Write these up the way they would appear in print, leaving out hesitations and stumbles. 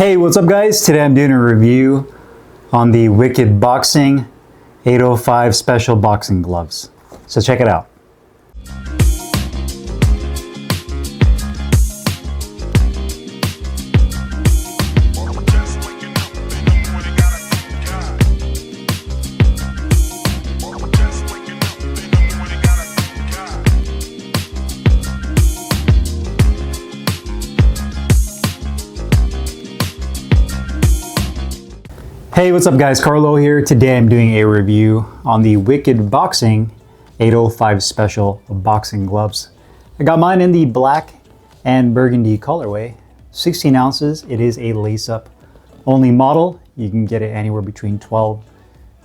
Hey, what's up guys? Today I'm doing a review on the Wicked Boxing 805 Special Boxing Gloves. So check it out. Hey, what's up guys? Carlo here. Today I'm doing a review on the Wicked Boxing 805 Special Boxing Gloves. I got mine in the black and burgundy colorway, 16 ounces. It is a lace-up only model. You can get it anywhere between 12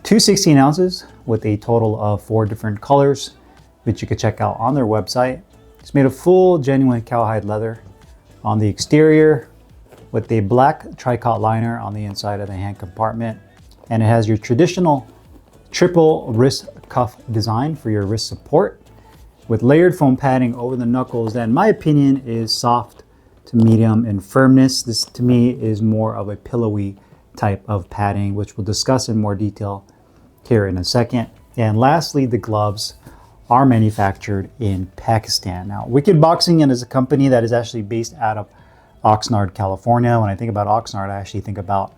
to 16 ounces with a total of 4 different colors, which you can check out on their website. It's made of full genuine cowhide leather on the exterior, with a black tricot liner on the inside of the hand compartment. And it has your traditional triple wrist cuff design for your wrist support with layered foam padding over the knuckles that in my opinion is soft to medium in firmness. This to me is more of a pillowy type of padding, which we'll discuss in more detail here in a second. And lastly, the gloves are manufactured in Pakistan. Now, Wicked Boxing is a company that is actually based out of Oxnard, California. When I think about Oxnard, I actually think about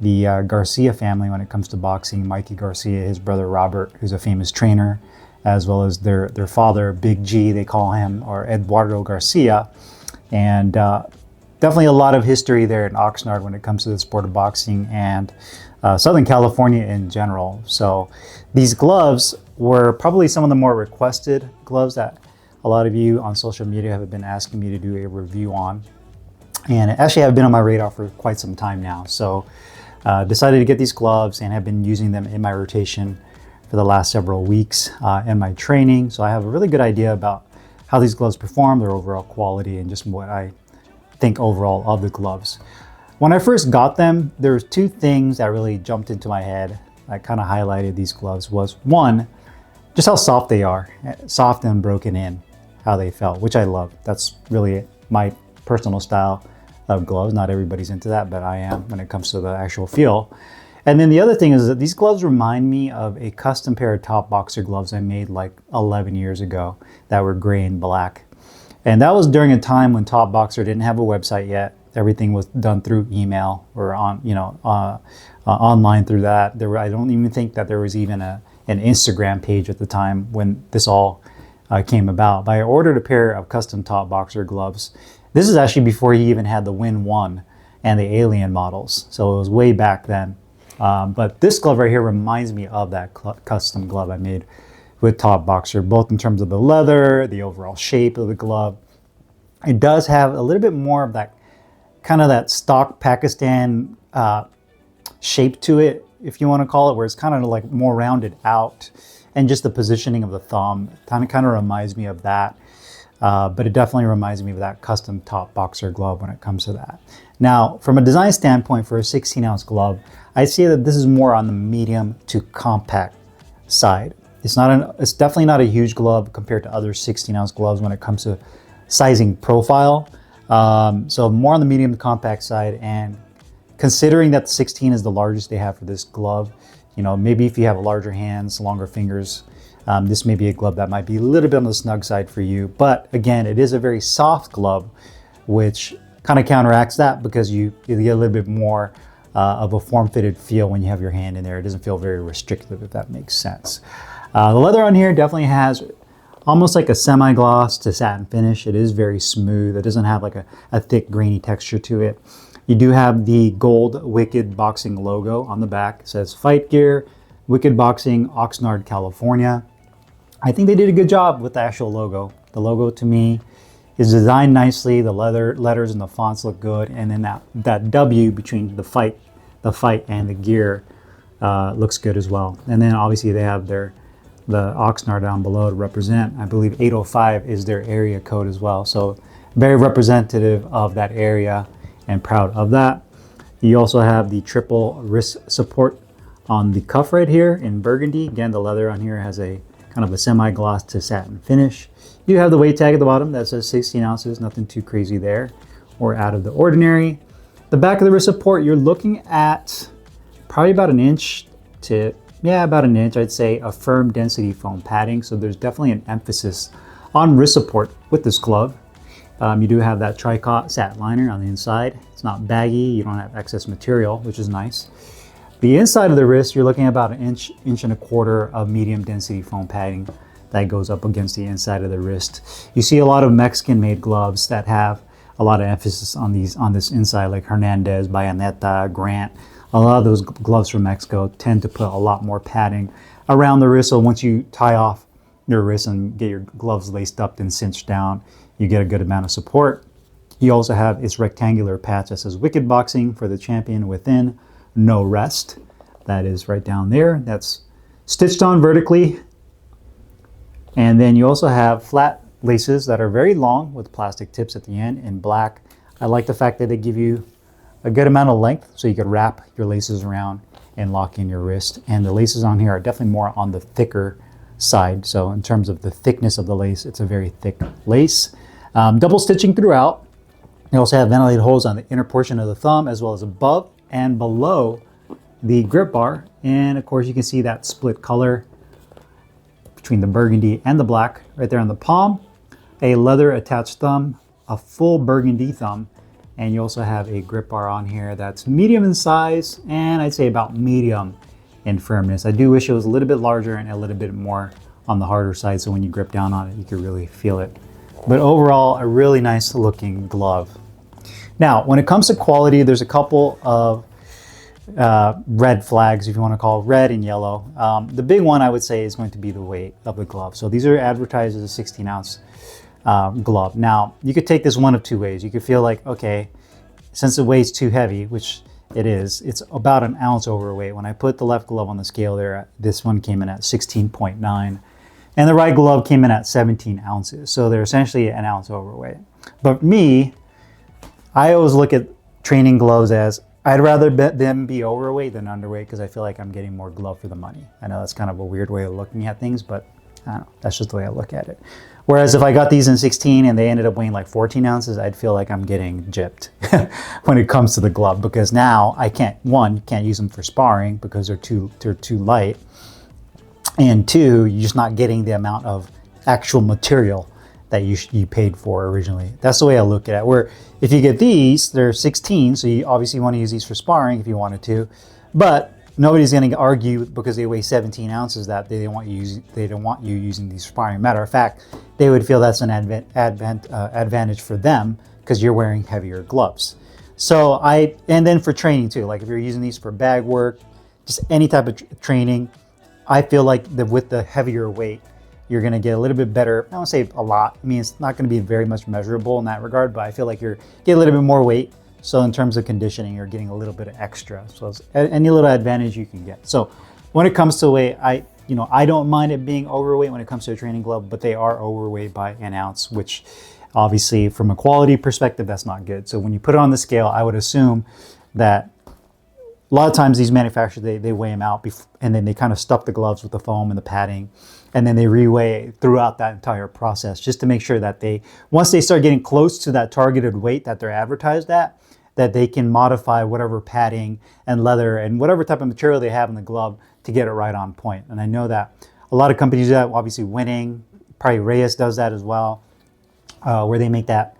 the Garcia family when it comes to boxing. Mikey Garcia, his brother Robert, who's a famous trainer, as well as their father, Big G, they call him, or Eduardo Garcia. And definitely a lot of history there in Oxnard when it comes to the sport of boxing and Southern California in general. So these gloves were probably some of the more requested gloves that a lot of you on social media have been asking me to do a review on. And actually have been on my radar for quite some time now. So decided to get these gloves and have been using them in my rotation for the last several weeks in my training. So I have a really good idea about how these gloves perform, their overall quality, and just what I think overall of the gloves. When I first got them, there was 2 things that really jumped into my head. I kind of highlighted these gloves was, one, just how soft they are, soft and broken in, how they felt, which I love. That's really my personal style of gloves. Not everybody's into that, but I am when it comes to the actual feel. And then the other thing is that these gloves remind me of a custom pair of Top Boxer gloves I made like 11 years ago that were gray and black. And that was during a time when Top Boxer didn't have a website yet. Everything was done through email or on, online through that. I don't even think that there was even an Instagram page at the time when this all came about. But I ordered a pair of custom Top Boxer gloves. This is actually before he even had the Win 1 and the Alien models. So it was way back then. But this glove right here reminds me of that custom glove I made with Top Boxer, both in terms of the leather, the overall shape of the glove. It does have a little bit more of that kind of that stock Pakistan shape to it, if you want to call it, where it's kind of like more rounded out, and just the positioning of the thumb kind of reminds me of that. But it definitely reminds me of that custom Top Boxer glove when it comes to that. Now, from a design standpoint for a 16-ounce glove, I'd say that this is more on the medium to compact side. It's definitely not a huge glove compared to other 16-ounce gloves when it comes to sizing profile. So more on the medium to compact side, and considering that the 16 is the largest they have for this glove, maybe if you have larger hands, longer fingers, this may be a glove that might be a little bit on the snug side for you. But again, it is a very soft glove, which kind of counteracts that because you get a little bit more of a form-fitted feel when you have your hand in there. It doesn't feel very restrictive, if that makes sense. The leather on here definitely has almost like a semi-gloss to satin finish. It is very smooth. It doesn't have like a thick, grainy texture to it. You do have the gold Wicked Boxing logo on the back. It says Fight Gear, Wicked Boxing, Oxnard, California. I think they did a good job with the actual logo. The logo to me is designed nicely. The letters and the fonts look good. And then that W between the fight and the gear looks good as well. And then obviously they have the Oxnard down below to represent. I believe 805 is their area code as well. So very representative of that area and proud of that. You also have the triple wrist support on the cuff right here in burgundy. Again, the leather on here has a kind of a semi-gloss to satin finish. You have the weight tag at the bottom that says 16 ounces, nothing too crazy there or out of the ordinary. The back of the wrist support, you're looking at probably about an inch to, yeah, about an inch, I'd say, a firm density foam padding. So there's definitely an emphasis on wrist support with this glove. You do have that tricot satin liner on the inside. It's not baggy, you don't have excess material, which is nice. The inside of the wrist, you're looking at about an inch, inch and a quarter of medium density foam padding that goes up against the inside of the wrist. You see a lot of Mexican made gloves that have a lot of emphasis on this inside, like Hernandez, Bayonetta, Grant. A lot of those gloves from Mexico tend to put a lot more padding around the wrist. So once you tie off your wrist and get your gloves laced up and cinched down, you get a good amount of support. You also have its rectangular patch that says Wicked Boxing for the champion within, no rest. That is right down there. That's stitched on vertically. And then you also have flat laces that are very long with plastic tips at the end in black. I like the fact that they give you a good amount of length so you could wrap your laces around and lock in your wrist. And the laces on here are definitely more on the thicker side. So in terms of the thickness of the lace, it's a very thick lace. Double stitching throughout. You also have ventilated holes on the inner portion of the thumb as well as above and below the grip bar. And of course you can see that split color between the burgundy and the black right there on the palm. A leather attached thumb, a full burgundy thumb, and you also have a grip bar on here that's medium in size and I'd say about medium in firmness. I do wish it was a little bit larger and a little bit more on the harder side, so when you grip down on it you can really feel it. But overall, a really nice looking glove. Now, when it comes to quality, there's a couple of red flags, if you want to call it, red and yellow. The big one I would say is going to be the weight of the glove. So these are advertised as a 16 ounce glove. Now, you could take this one of two ways. You could feel like, okay, since it weighs too heavy, which it is, it's about an ounce overweight. When I put the left glove on the scale there, this one came in at 16.9 and the right glove came in at 17 ounces. So they're essentially an ounce overweight. But me, I always look at training gloves as I'd rather bet them be overweight than underweight because I feel like I'm getting more glove for the money. I know that's kind of a weird way of looking at things, but I don't know, that's just the way I look at it. Whereas if I got these in 16 and they ended up weighing like 14 ounces, I'd feel like I'm getting gypped when it comes to the glove, because now I can't use them for sparring because they're too light, and two, you're just not getting the amount of actual material that you paid for originally. That's the way I look at it. Where if you get these, they're 16, so you obviously want to use these for sparring if you wanted to, but nobody's going to argue because they weigh 17 ounces that they don't want you using these for sparring. Matter of fact, they would feel that's an advantage for them because you're wearing heavier gloves. So and then for training too, like if you're using these for bag work, just any type of training, I feel like with the heavier weight, you're going to get a little bit better. I don't say a lot. I mean, it's not going to be very much measurable in that regard, but I feel like you're getting a little bit more weight. So in terms of conditioning, you're getting a little bit of extra. So it's any little advantage you can get. So when it comes to weight, I don't mind it being overweight when it comes to a training glove, but they are overweight by an ounce, which obviously from a quality perspective, that's not good. So when you put it on the scale, I would assume that a lot of times these manufacturers, they weigh them out and then they kind of stuff the gloves with the foam and the padding, and then they reweigh throughout that entire process just to make sure that once they start getting close to that targeted weight that they're advertised at, that they can modify whatever padding and leather and whatever type of material they have in the glove to get it right on point. And I know that a lot of companies do that, obviously Winning, probably Reyes does that as well, where they make that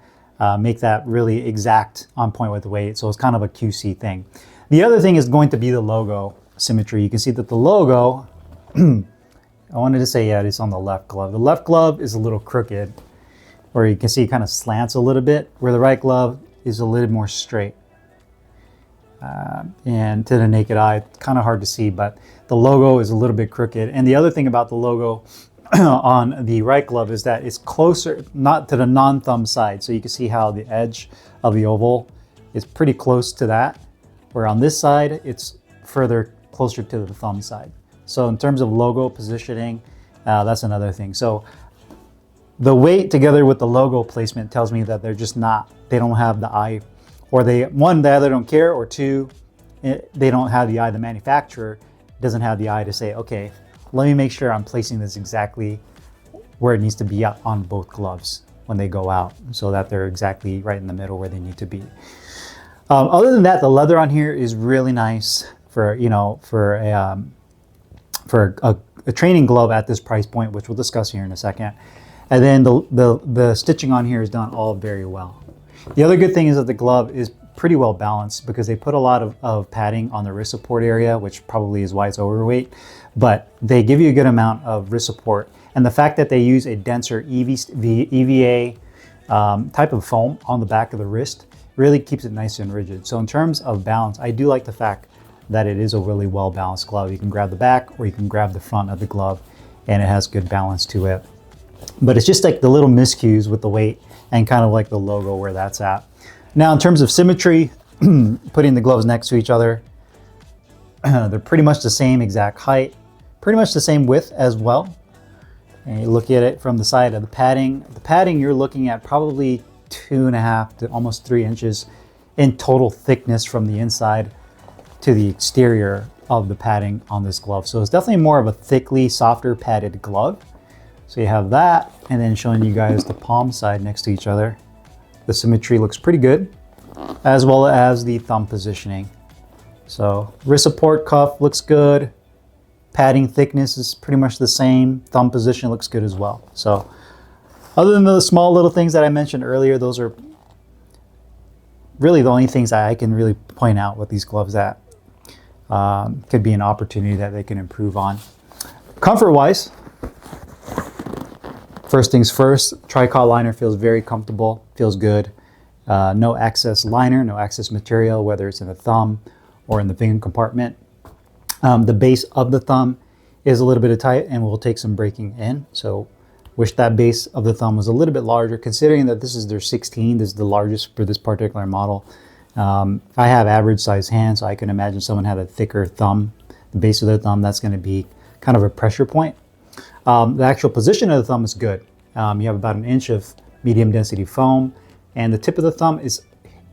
really exact on point with the weight. So it's kind of a QC thing. The other thing is going to be the logo symmetry. You can see that the logo, I wanted to say, yeah, it's on the left glove. The left glove is a little crooked, where you can see it kind of slants a little bit, where the right glove is a little more straight. And to the naked eye, it's kind of hard to see, but the logo is a little bit crooked. And the other thing about the logo on the right glove is that it's closer, not to the non-thumb side. So you can see how the edge of the oval is pretty close to that, where on this side, it's further closer to the thumb side. So in terms of logo positioning, that's another thing. So the weight together with the logo placement tells me that they don't have the eye, or they either don't care, or two, they don't have the eye. The manufacturer doesn't have the eye to say, okay, let me make sure I'm placing this exactly where it needs to be on both gloves when they go out, so that they're exactly right in the middle where they need to be. Other than that, the leather on here is really nice for, you know, for a training glove at this price point, which we'll discuss here in a second. And then the stitching on here is done all very well. The other good thing is that the glove is pretty well balanced because they put a lot of padding on the wrist support area, which probably is why it's overweight, but they give you a good amount of wrist support. And the fact that they use a denser EVA type of foam on the back of the wrist really keeps it nice and rigid. So in terms of balance, I do like the fact that it is a really well balanced glove. You can grab the back or you can grab the front of the glove and it has good balance to it. But it's just like the little miscues with the weight and kind of like the logo where that's at. Now in terms of symmetry, putting the gloves next to each other, they're pretty much the same exact height, pretty much the same width as well. And you look at it from the side of the padding. The padding you're looking at probably 2.5 to almost 3 inches in total thickness from the inside to the exterior of the padding on this glove. So it's definitely more of a thickly, softer padded glove. So you have that, and then showing you guys the palm side next to each other. The symmetry looks pretty good, as well as the thumb positioning. So wrist support cuff looks good. Padding thickness is pretty much the same. Thumb position looks good as well. So other than the small little things that I mentioned earlier, those are really the only things that I can really point out with these gloves that could be an opportunity that they can improve on. Comfort-wise, first things first, tri-cot liner feels very comfortable, feels good. No excess liner, no excess material, whether it's in the thumb or in the finger compartment. The base of the thumb is a little bit tight and will take some breaking in. So wish that base of the thumb was a little bit larger, considering that this is their 16. This is the largest for this particular model. I have average size hands, so I can imagine someone had a thicker thumb. The base of their thumb, that's going to be kind of a pressure point. The actual position of the thumb is good. You have about 1 inch of medium density foam, and the tip of the thumb is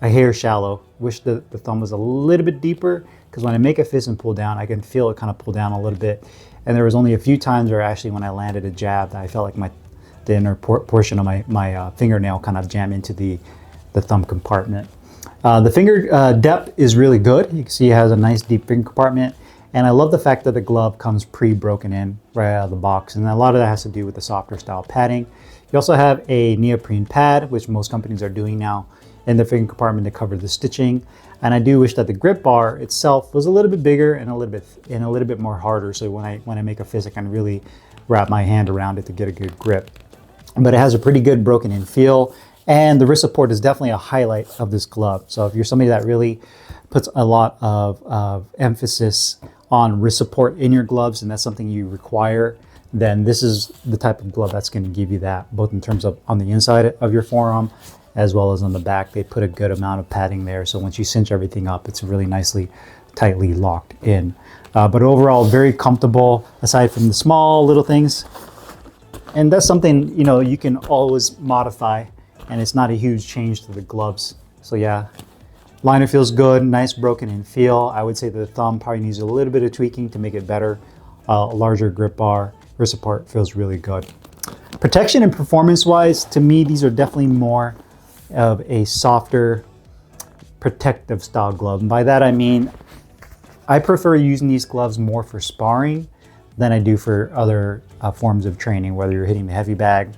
a hair shallow. Wish the thumb was a little bit deeper, because when I make a fist and pull down, I can feel it kind of pull down a little bit. And there was only a few times where actually when I landed a jab, that I felt like the inner portion of my fingernail kind of jam into the thumb compartment. The finger depth is really good. You can see it has a nice deep finger compartment. And I love the fact that the glove comes pre-broken in right out of the box. And a lot of that has to do with the softer style padding. You also have a neoprene pad, which most companies are doing now, in the finger compartment to cover the stitching. And I do wish that the grip bar itself was a little bit bigger and a little bit more harder. So when I make a fist, I can really wrap my hand around it to get a good grip. But it has a pretty good broken in feel. And the wrist support is definitely a highlight of this glove. So if you're somebody that really puts a lot of emphasis on wrist support in your gloves, and that's something you require, then this is the type of glove that's going to give you that, both in terms of on the inside of your forearm as well as on the back. They put a good amount of padding there, so once you cinch everything up, it's really nicely, tightly locked in. But overall, very comfortable, aside from the small little things. And that's something, you know, you can always modify, and it's not a huge change to the gloves. So yeah, liner feels good, nice broken in feel. I would say the thumb probably needs a little bit of tweaking to make it better. A larger grip bar, wrist support feels really good. Protection and performance wise, to me, these are definitely more of a softer protective style glove. And by that I mean, I prefer using these gloves more for sparring than I do for other forms of training, whether you're hitting the heavy bag,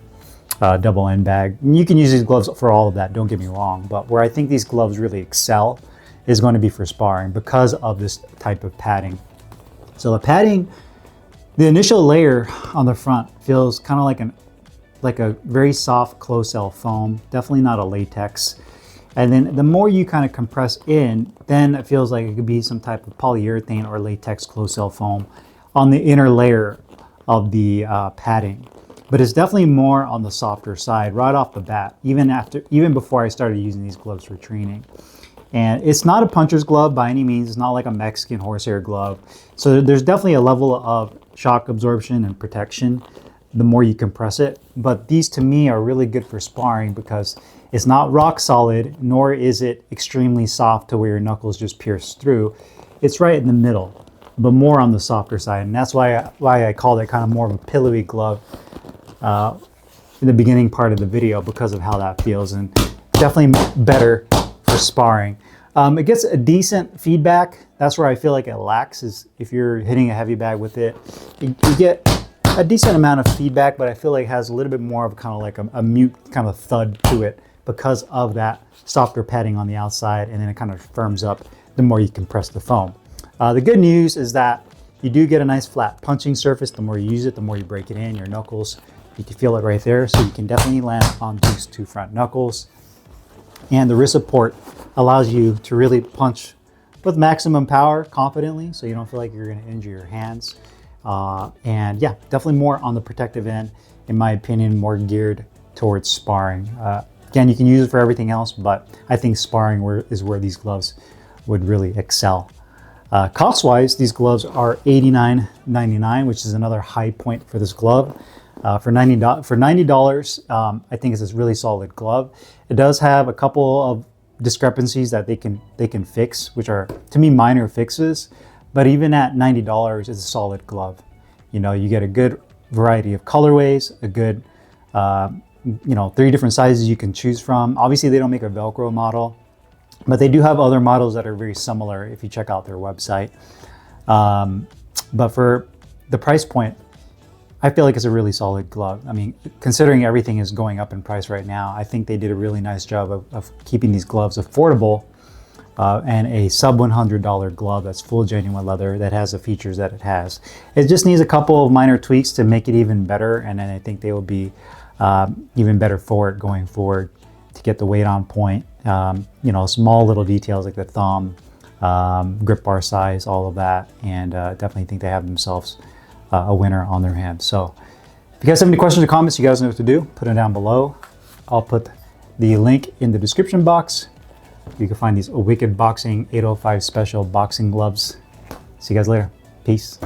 double end bag. And you can use these gloves for all of that, don't get me wrong, but where I think these gloves really excel is going to be for sparring because of this type of padding. So the padding, the initial layer on the front feels kind of like a very soft closed cell foam, definitely not a latex. And then the more you kind of compress in, then it feels like it could be some type of polyurethane or latex closed cell foam on the inner layer of the padding. But it's definitely more on the softer side right off the bat, even before I started using these gloves for training. And it's not a puncher's glove by any means. It's not like a Mexican horsehair glove. So there's definitely a level of shock absorption and protection the more you compress it. But these to me are really good for sparring because it's not rock solid, nor is it extremely soft to where your knuckles just pierce through. It's right in the middle, but more on the softer side. And that's why I called it kind of more of a pillowy glove in the beginning part of the video, because of how that feels, and definitely better for sparring. It gets a decent feedback. That's where I feel like it lacks, is if you're hitting a heavy bag with it, you get a decent amount of feedback, but I feel like it has a little bit more of kind of like a mute kind of thud to it because of that softer padding on the outside, and then it kind of firms up the more you compress the foam. The good news is that you do get a nice flat punching surface. The more you use it, the more you break it in, your knuckles, you can feel it right there. So you can definitely land on these two front knuckles. And the wrist support allows you to really punch with maximum power confidently, so you don't feel like you're gonna injure your hands. And yeah, definitely more on the protective end, in my opinion, more geared towards sparring. Again, you can use it for everything else, but I think sparring is where these gloves would really excel. Cost-wise, these gloves are $89.99, which is another high point for this glove. For $90, I think it's a really solid glove. It does have a couple of discrepancies that they can fix, which are, to me, minor fixes. But even at $90, it's a solid glove. You know, you get a good variety of colorways, a good, 3 different sizes you can choose from. Obviously, they don't make a Velcro model, but they do have other models that are very similar if you check out their website. But for the price point, I feel like it's a really solid glove. I mean, considering everything is going up in price right now, I think they did a really nice job of keeping these gloves affordable, and a sub $100 glove that's full genuine leather that has the features that it has. It just needs a couple of minor tweaks to make it even better, and then I think they will be even better for it going forward to get the weight on point. Small little details like the thumb, grip bar size, all of that, and definitely think they have themselves a winner on their hands. So if you guys have any questions or comments, you guys know what to do. Put them down below. I'll put the link in the description box. You can find these Wicked Boxing 805 Special boxing gloves. See you guys later. Peace.